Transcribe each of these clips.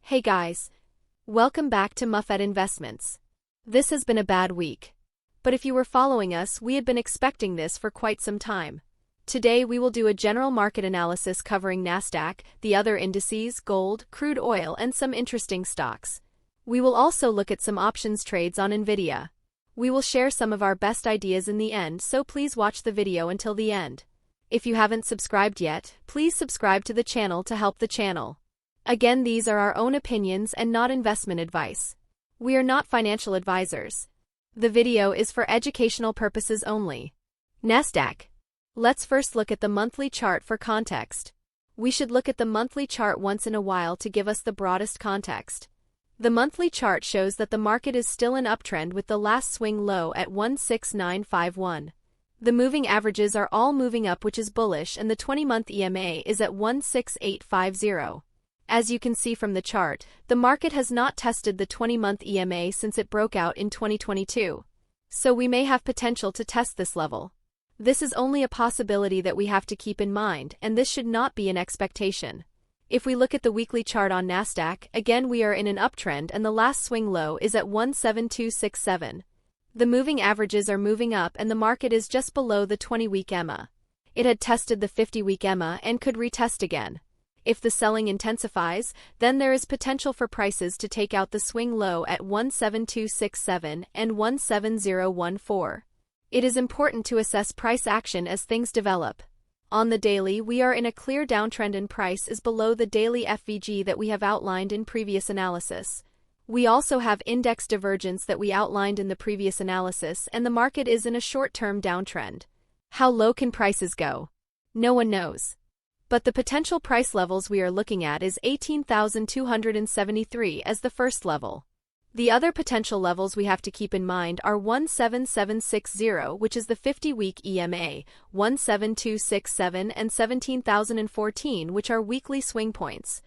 Hey guys, welcome back to Muffet Investments. This has been a bad week. But if you were following us, we had been expecting this for quite some time. Today we will do a general market analysis covering Nasdaq, the other indices, gold, crude oil, and some interesting stocks. We will also look at some options trades on Nvidia. We will share some of our best ideas in the end, so please watch the video until the end. If you haven't subscribed yet, please subscribe to the channel to help the channel. Again, these are our own opinions and not investment advice. We are not financial advisors. The video is for educational purposes only. Nasdaq. Let's first look at the monthly chart for context. We should look at the monthly chart once in a while to give us the broadest context. The monthly chart shows that the market is still in uptrend with the last swing low at 16951. The moving averages are all moving up, which is bullish, and the 20-month EMA is at 16850. As you can see from the chart, the market has not tested the 20-month EMA since it broke out in 2022. So we may have potential to test this level. This is only a possibility that we have to keep in mind, and this should not be an expectation. If we look at the weekly chart on Nasdaq, again we are in an uptrend and the last swing low is at 17267. The moving averages are moving up and the market is just below the 20-week EMA. It had tested the 50-week EMA and could retest again. If the selling intensifies, then there is potential for prices to take out the swing low at 17267 and 17014. It is important to assess price action as things develop. On the daily, we are in a clear downtrend and price is below the daily FVG that we have outlined in previous analysis. We also have index divergence that we outlined in the previous analysis, and the market is in a short-term downtrend. How low can prices go? No one knows. But the potential price levels we are looking at is 18,273 as the first level. The other potential levels we have to keep in mind are 17760, which is the 50-week EMA, 17267 and 17,014, which are weekly swing points.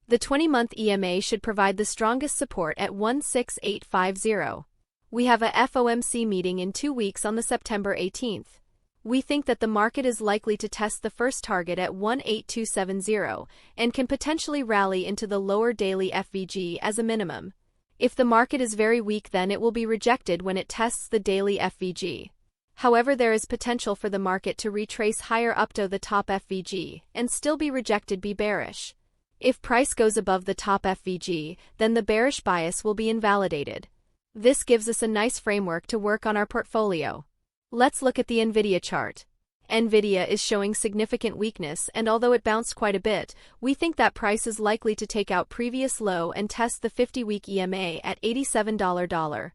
The 20-month EMA should provide the strongest support at 16850. We have a FOMC meeting in 2 weeks on the September 18th. We think that the market is likely to test the first target at 18270 and can potentially rally into the lower daily FVG as a minimum. If the market is very weak, then it will be rejected when it tests the daily FVG. However, there is potential for the market to retrace higher up to the top FVG and still be rejected, be bearish. If price goes above the top FVG, then the bearish bias will be invalidated. This gives us a nice framework to work on our portfolio. Let's look at the Nvidia chart. Nvidia is showing significant weakness, and although it bounced quite a bit, we think that price is likely to take out previous low and test the 50-week EMA at $87.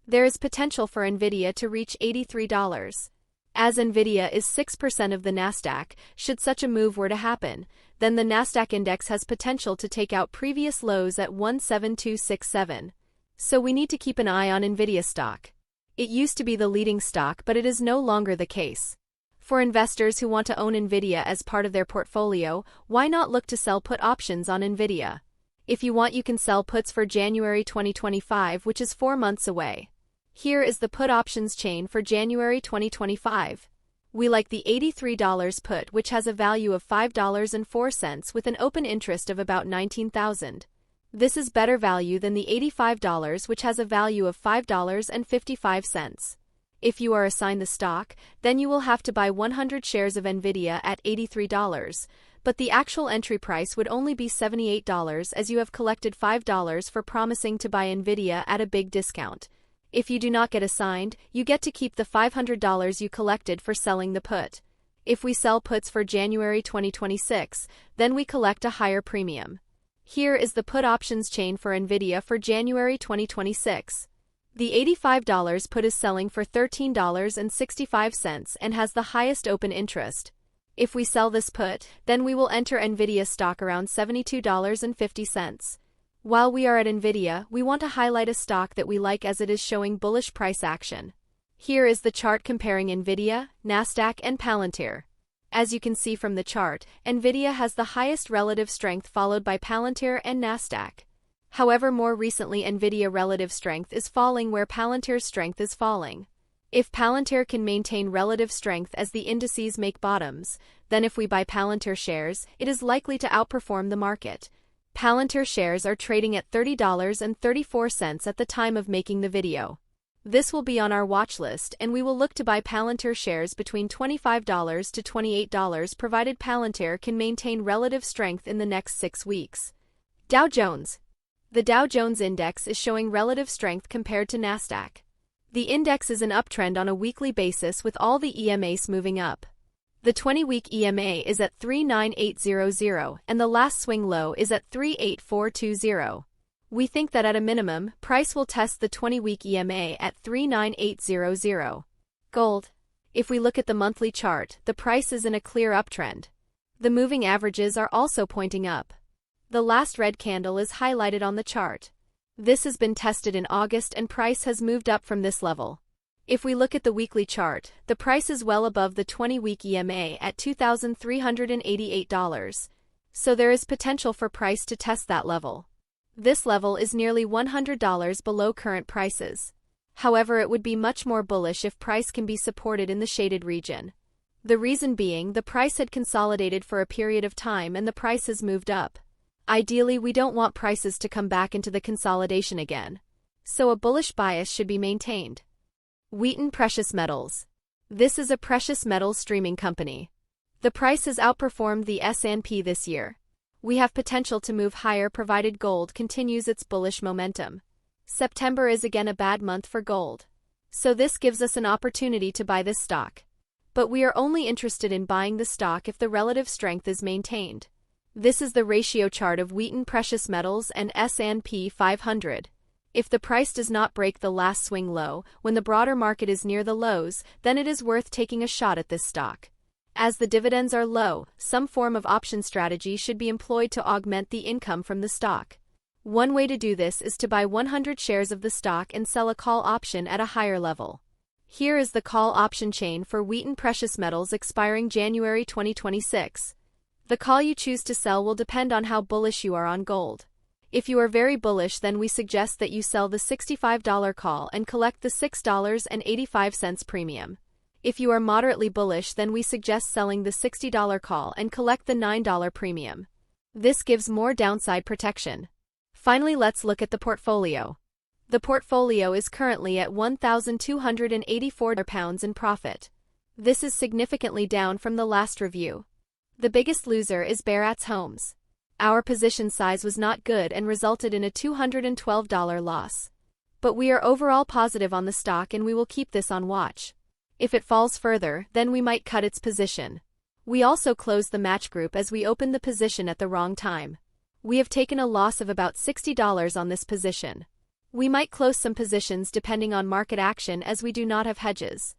There is potential for Nvidia to reach $83. As Nvidia is 6% of the Nasdaq, should such a move were to happen, then the Nasdaq index has potential to take out previous lows at 17267. So we need to keep an eye on Nvidia stock. It used to be the leading stock, but it is no longer the case. For investors who want to own Nvidia as part of their portfolio, why not look to sell put options on Nvidia? If you want, you can sell puts for January 2025, which is 4 months away. Here is the put options chain for January 2025. We like the $83 put, which has a value of $5.04 with an open interest of about 19,000. This is better value than the $85, which has a value of $5.55. If you are assigned the stock, then you will have to buy 100 shares of Nvidia at $83, but the actual entry price would only be $78 as you have collected $5 for promising to buy Nvidia at a big discount. If you do not get assigned, you get to keep the $500 you collected for selling the put. If we sell puts for January 2026, then we collect a higher premium. Here is the put options chain for Nvidia for January 2026. The $85 put is selling for $13.65 and has the highest open interest. If we sell this put, then we will enter Nvidia stock around $72.50. While we are at Nvidia, we want to highlight a stock that we like as it is showing bullish price action. Here is the chart comparing Nvidia, Nasdaq, and Palantir. As you can see from the chart, Nvidia has the highest relative strength, followed by Palantir and Nasdaq. However, more recently Nvidia relative strength is falling where Palantir's strength is falling. If Palantir can maintain relative strength as the indices make bottoms, then if we buy Palantir shares, it is likely to outperform the market. Palantir shares are trading at $30.34 at the time of making the video. This will be on our watch list, and we will look to buy Palantir shares between $25 to $28 provided Palantir can maintain relative strength in the next 6 weeks. Dow Jones. The Dow Jones Index is showing relative strength compared to Nasdaq. The index is an uptrend on a weekly basis with all the EMAs moving up. The 20-week EMA is at 39800 and the last swing low is at 38420. We think that at a minimum, price will test the 20-week EMA at 39800. Gold. If we look at the monthly chart, the price is in a clear uptrend. The moving averages are also pointing up. The last red candle is highlighted on the chart. This has been tested in August and price has moved up from this level. If we look at the weekly chart, the price is well above the 20-week EMA at $2,388, so there is potential for price to test that level. This level is nearly $100 below current prices. However, it would be much more bullish if price can be supported in the shaded region. The reason being, the price had consolidated for a period of time and the price has moved up. Ideally, we don't want prices to come back into the consolidation again. So a bullish bias should be maintained. Wheaton Precious Metals. This is a precious metals streaming company. The price has outperformed the S&P this year. We have potential to move higher provided gold continues its bullish momentum. September is again a bad month for gold. So this gives us an opportunity to buy this stock. But we are only interested in buying the stock if the relative strength is maintained. This is the ratio chart of Wheaton Precious Metals and S&P 500. If the price does not break the last swing low, when the broader market is near the lows, then it is worth taking a shot at this stock. As the dividends are low, some form of option strategy should be employed to augment the income from the stock. One way to do this is to buy 100 shares of the stock and sell a call option at a higher level. Here is the call option chain for Wheaton Precious Metals expiring January 2026. The call you choose to sell will depend on how bullish you are on gold. If you are very bullish, then we suggest that you sell the $65 call and collect the $6.85 premium. If you are moderately bullish, then we suggest selling the $60 call and collect the $9 premium. This gives more downside protection. Finally, let's look at the portfolio. The portfolio is currently at £1,284 in profit. This is significantly down from the last review. The biggest loser is Barratt's Homes. Our position size was not good and resulted in a $212 loss. But we are overall positive on the stock and we will keep this on watch. If it falls further, then we might cut its position. We also closed the match group as we opened the position at the wrong time. We have taken a loss of about $60 on this position. We might close some positions depending on market action as we do not have hedges.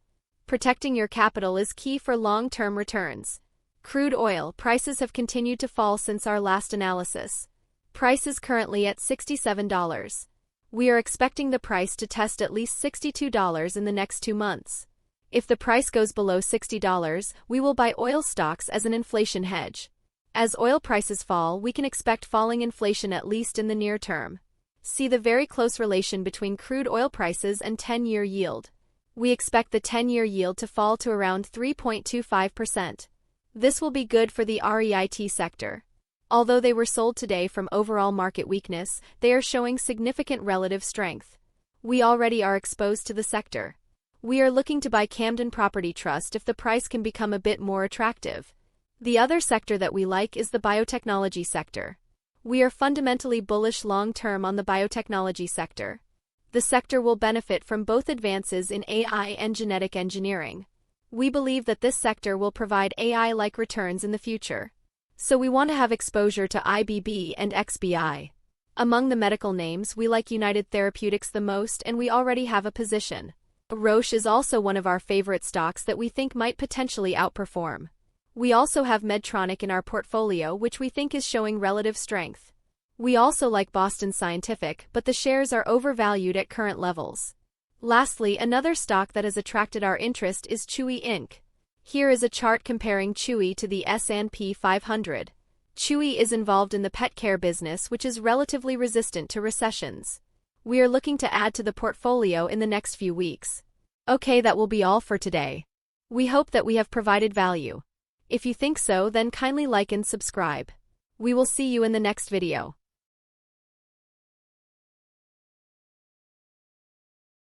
Protecting your capital is key for long-term returns. Crude oil prices have continued to fall since our last analysis. Price is currently at $67. We are expecting the price to test at least $62 in the next 2 months. If the price goes below $60, we will buy oil stocks as an inflation hedge. As oil prices fall, we can expect falling inflation at least in the near term. See the very close relation between crude oil prices and 10-year yield. We expect the 10-year yield to fall to around 3.25%. This will be good for the REIT sector. Although they were sold today from overall market weakness, they are showing significant relative strength. We already are exposed to the sector. We are looking to buy Camden Property Trust if the price can become a bit more attractive. The other sector that we like is the biotechnology sector. We are fundamentally bullish long-term on the biotechnology sector. The sector will benefit from both advances in AI and genetic engineering. We believe that this sector will provide AI-like returns in the future. So we want to have exposure to IBB and XBI. Among the medical names, we like United Therapeutics the most and we already have a position. Roche is also one of our favorite stocks that we think might potentially outperform. We also have Medtronic in our portfolio, which we think is showing relative strength. We also like Boston Scientific, but the shares are overvalued at current levels. Lastly, another stock that has attracted our interest is Chewy Inc. Here is a chart comparing Chewy to the S&P 500. Chewy is involved in the pet care business, which is relatively resistant to recessions. We are looking to add to the portfolio in the next few weeks. Okay, that will be all for today. We hope that we have provided value. If you think so, then kindly like and subscribe. We will see you in the next video.